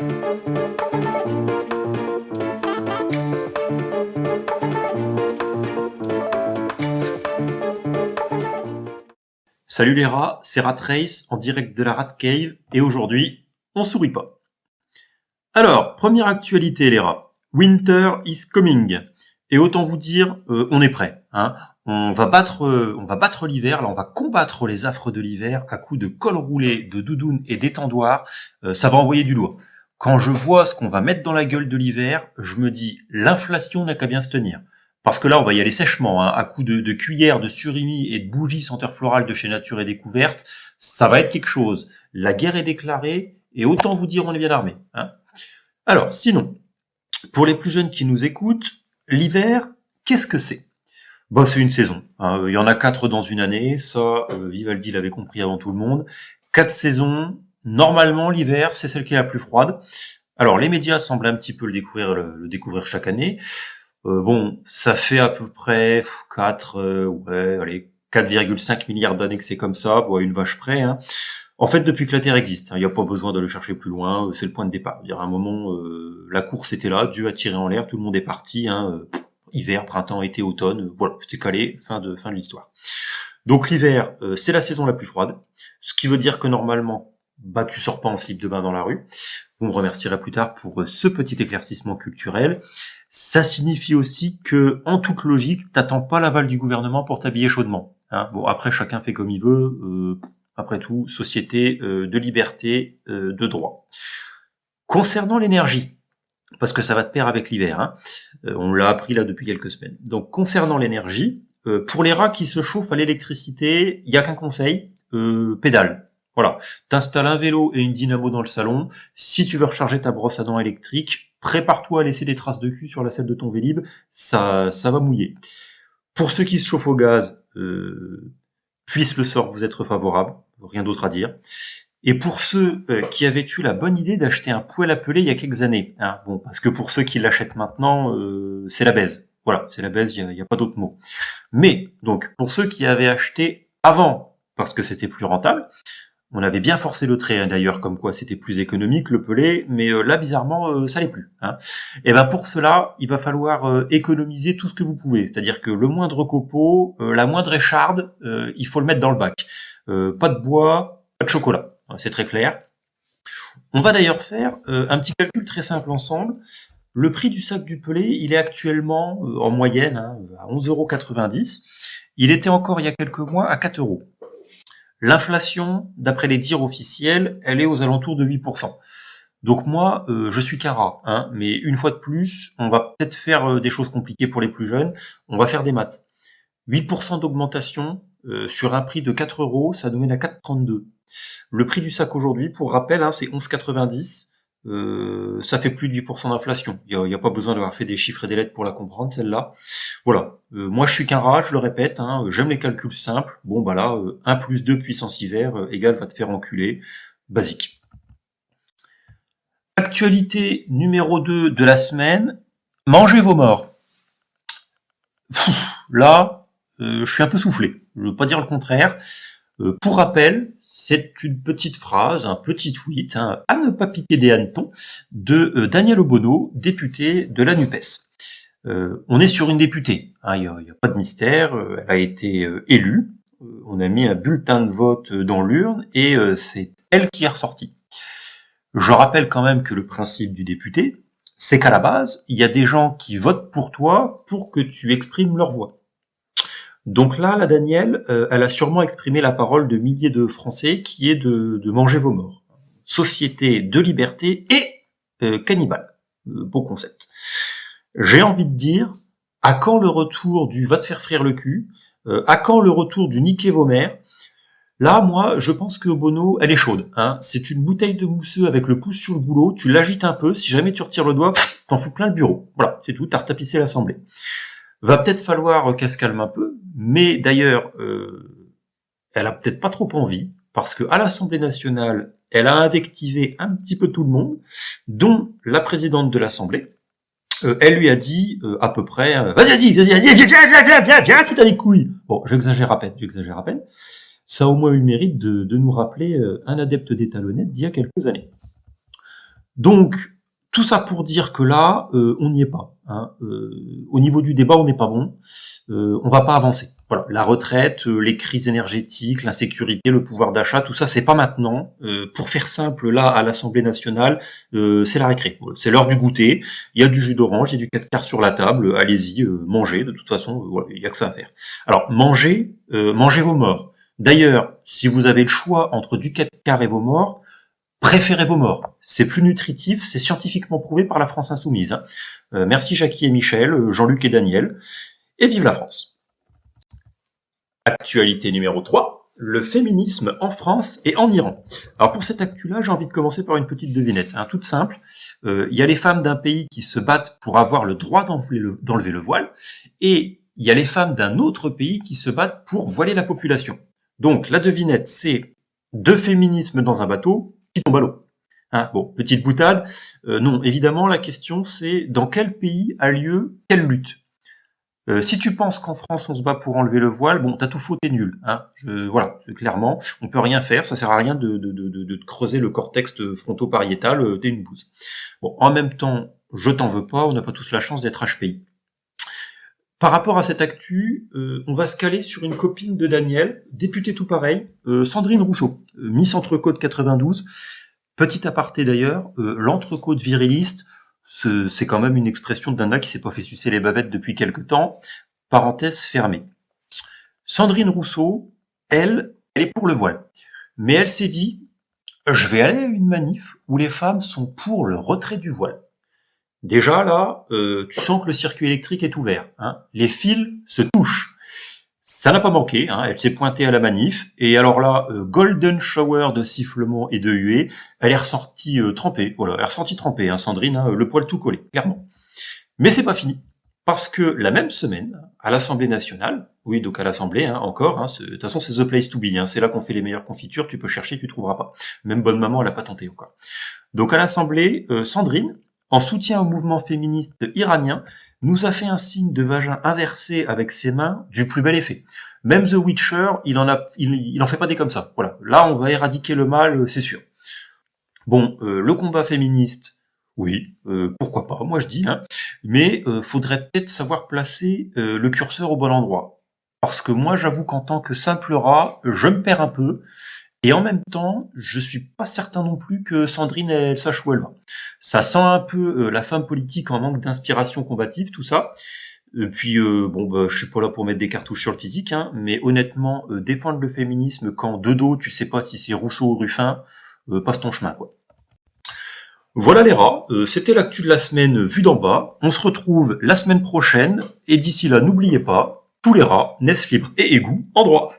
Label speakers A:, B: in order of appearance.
A: Salut les rats, c'est Ratrace en direct de la Rat Cave et aujourd'hui, on sourit pas. Alors, première actualité les rats, Winter is coming. Et autant vous dire, on est prêt. Hein. On va battre l'hiver, là on va combattre les affres de l'hiver à coups de col roulé, de doudoune et d'étendoir. Ça va envoyer du lourd. Quand je vois ce qu'on va mettre dans la gueule de l'hiver, je me dis, l'inflation n'a qu'à bien se tenir. Parce que là, on va y aller sèchement, hein, à coups de cuillères, de surimi et de bougies senteurs florales de chez Nature et Découverte. Ça va être quelque chose. La guerre est déclarée, et autant vous dire, on est bien armé. Hein. Alors, sinon, pour les plus jeunes qui nous écoutent, l'hiver, qu'est-ce que c'est ? Bah, c'est une saison. Hein. Il y en a 4 dans une année, ça, Vivaldi l'avait compris avant tout le monde. 4 saisons. Normalement, l'hiver, c'est celle qui est la plus froide. Alors, les médias semblent un petit peu le découvrir chaque année. Bon, ça fait à peu près 4,5 milliards d'années que c'est comme ça, bon, à une vache près. Hein. En fait, depuis que la Terre existe, il n'y a pas besoin de le chercher plus loin, c'est le point de départ. Il y a un moment, la course était là, Dieu a tiré en l'air, tout le monde est parti, hein, hiver, printemps, été, automne, voilà, c'était calé, fin de l'histoire. Donc l'hiver, c'est la saison la plus froide, ce qui veut dire que normalement, bah tu sors pas en slip de bain dans la rue. Vous me remercierez plus tard pour ce petit éclaircissement culturel. Ça signifie aussi que, en toute logique, t'attends pas l'aval du gouvernement pour t'habiller chaudement. Hein. Bon, après, chacun fait comme il veut. Après tout, société de liberté, de droit. Concernant l'énergie, parce que ça va de pair avec l'hiver, hein, on l'a appris là depuis quelques semaines. Donc, concernant l'énergie, pour les rats qui se chauffent à l'électricité, il y a qu'un conseil, pédale. Voilà, t'installes un vélo et une dynamo dans le salon. Si tu veux recharger ta brosse à dents électrique, prépare-toi à laisser des traces de cul sur la selle de ton Vélib, ça va mouiller. Pour ceux qui se chauffent au gaz, puisse le sort vous être favorable, rien d'autre à dire. Et pour ceux qui avaient eu la bonne idée d'acheter un poêle à peler il y a quelques années, hein, bon, parce que pour ceux qui l'achètent maintenant, c'est la baise. Voilà, c'est la baise, il n'y a pas d'autre mot. Mais, donc, pour ceux qui avaient acheté avant, parce que c'était plus rentable, on avait bien forcé le trait, hein, d'ailleurs, comme quoi c'était plus économique, le pelé, mais là, bizarrement, ça l'est plus. Hein. Et ben pour cela, il va falloir économiser tout ce que vous pouvez. C'est-à-dire que le moindre copeau, la moindre écharde, il faut le mettre dans le bac. Pas de bois, pas de chocolat. C'est très clair. On va d'ailleurs faire un petit calcul très simple ensemble. Le prix du sac du pelé, il est actuellement, en moyenne, hein, à 11,90 €. Il était encore, il y a quelques mois, à 4 €. L'inflation, d'après les dires officiels, elle est aux alentours de 8%. Donc moi, je suis qu'un rat, hein, mais une fois de plus, on va peut-être faire des choses compliquées pour les plus jeunes, on va faire des maths. 8% d'augmentation sur un prix de 4 €, ça nous mène à 4,32 €. Le prix du sac aujourd'hui, pour rappel, hein, c'est 11,90 €, ça fait plus de 8% d'inflation. Il y a pas besoin d'avoir fait des chiffres et des lettres pour la comprendre, celle-là. Voilà. Moi, je suis qu'un rat, je le répète, hein, j'aime les calculs simples. Bon, bah là, 1 plus 2 puissance hiver égale va te faire enculer. Basique. Actualité numéro 2 de la semaine, mangez vos morts. Là, je suis un peu soufflé, je veux pas dire le contraire. Pour rappel, c'est une petite phrase, un petit tweet, hein, à ne pas piquer des hannetons, de Danielle Obono, députée de la NUPES. On est sur une députée, hein, il y a pas de mystère, elle a été élue, on a mis un bulletin de vote dans l'urne et c'est elle qui est ressortie. Je rappelle quand même que le principe du député, c'est qu'à la base, il y a des gens qui votent pour toi pour que tu exprimes leur voix. Donc là, la Danielle, elle a sûrement exprimé la parole de milliers de Français qui est de manger vos morts. Société de liberté et cannibale. Beau concept. J'ai envie de dire, à quand le retour du va te faire frire le cul, à quand le retour du niquer vos mères. Là, moi, je pense que Bono, elle est chaude. Hein. C'est une bouteille de mousseux avec le pouce sur le boulot, tu l'agites un peu, si jamais tu retires le doigt, t'en fous plein le bureau. Voilà, c'est tout, t'as retapissé l'Assemblée. Va peut-être falloir qu'elle se calme un peu, mais d'ailleurs, elle a peut-être pas trop envie, parce que à l'Assemblée nationale, elle a invectivé un petit peu tout le monde, dont la présidente de l'Assemblée. Elle lui a dit à peu près, vas-y, viens, si t'as des couilles. Bon, j'exagère à peine. Ça a au moins eu le mérite de nous rappeler un adepte des talonnettes d'il y a quelques années. Donc, tout ça pour dire que là, on n'y est pas. Hein. Au niveau du débat, on n'est pas bon. On va pas avancer. Voilà, la retraite, les crises énergétiques, l'insécurité, le pouvoir d'achat, tout ça, c'est pas maintenant. Pour faire simple, là, à l'Assemblée nationale, c'est la récré. C'est l'heure du goûter. Il y a du jus d'orange, il y a du 4 quarts sur la table. Allez-y, mangez. De toute façon, voilà, il y a que ça à faire. Alors, mangez vos morts. D'ailleurs, si vous avez le choix entre du 4 quarts et vos morts, préférez vos morts. C'est plus nutritif, c'est scientifiquement prouvé par la France Insoumise. Hein. Merci Jackie et Michel, Jean-Luc et Daniel, et vive la France. Actualité numéro 3, le féminisme en France et en Iran. Alors pour cette actu-là, j'ai envie de commencer par une petite devinette, hein, toute simple. Il y a les femmes d'un pays qui se battent pour avoir le droit d'enlever le voile, et il y a les femmes d'un autre pays qui se battent pour voiler la population. Donc la devinette, c'est deux féminismes dans un bateau qui tombe à l'eau. Hein, bon, petite boutade. Non, évidemment, la question c'est dans quel pays a lieu quelle lutte. Si tu penses qu'en France on se bat pour enlever le voile, bon, t'as tout faux, t'es nul. Hein. Voilà, clairement, on peut rien faire, ça sert à rien de creuser le cortex fronto-pariétal, t'es une bouse. Bon, en même temps, je t'en veux pas, on n'a pas tous la chance d'être HPI. Par rapport à cette actu, on va se caler sur une copine de Daniel, députée tout pareil, Sandrine Rousseau, Miss Entrecôte 92. Petit aparté d'ailleurs, l'entrecôte viriliste, c'est quand même une expression d'un gars qui s'est pas fait sucer les bavettes depuis quelque temps. Parenthèse fermée. Sandrine Rousseau, elle est pour le voile. Mais elle s'est dit, je vais aller à une manif où les femmes sont pour le retrait du voile. Déjà là, tu sens que le circuit électrique est ouvert. Hein. Les fils se touchent. Ça n'a pas manqué, hein. Elle s'est pointée à la manif, et alors là, golden shower de sifflements et de huées, elle est ressortie trempée, voilà, elle est ressortie trempée, hein, Sandrine, hein, le poil tout collé, clairement. Mais c'est pas fini, parce que la même semaine, à l'Assemblée nationale, oui, donc à l'Assemblée, hein, encore, hein, de toute façon c'est the place to be, hein, c'est là qu'on fait les meilleures confitures, tu peux chercher, tu trouveras pas. Même bonne maman, elle a pas tenté encore. Donc à l'Assemblée, Sandrine, en soutien au mouvement féministe iranien, nous a fait un signe de vagin inversé avec ses mains du plus bel effet. Même The Witcher, il en fait pas des comme ça. Voilà. Là, on va éradiquer le mal, c'est sûr. Bon, le combat féministe, oui, pourquoi pas, moi je dis, hein. Mais faudrait peut-être savoir placer le curseur au bon endroit. Parce que moi, j'avoue qu'en tant que simple rat, je me perds un peu. Et en même temps, je suis pas certain non plus que Sandrine, elle sache où elle va. Ça sent un peu la femme politique en manque d'inspiration combative, tout ça. Puis, bon, bah, je suis pas là pour mettre des cartouches sur le physique, hein, mais honnêtement, défendre le féminisme quand de dos, tu sais pas si c'est Rousseau ou Ruffin, passe ton chemin, quoi. Voilà les rats, c'était l'actu de la semaine vue d'en bas. On se retrouve la semaine prochaine, et d'ici là, n'oubliez pas, tous les rats naissent libres et égaux en droit.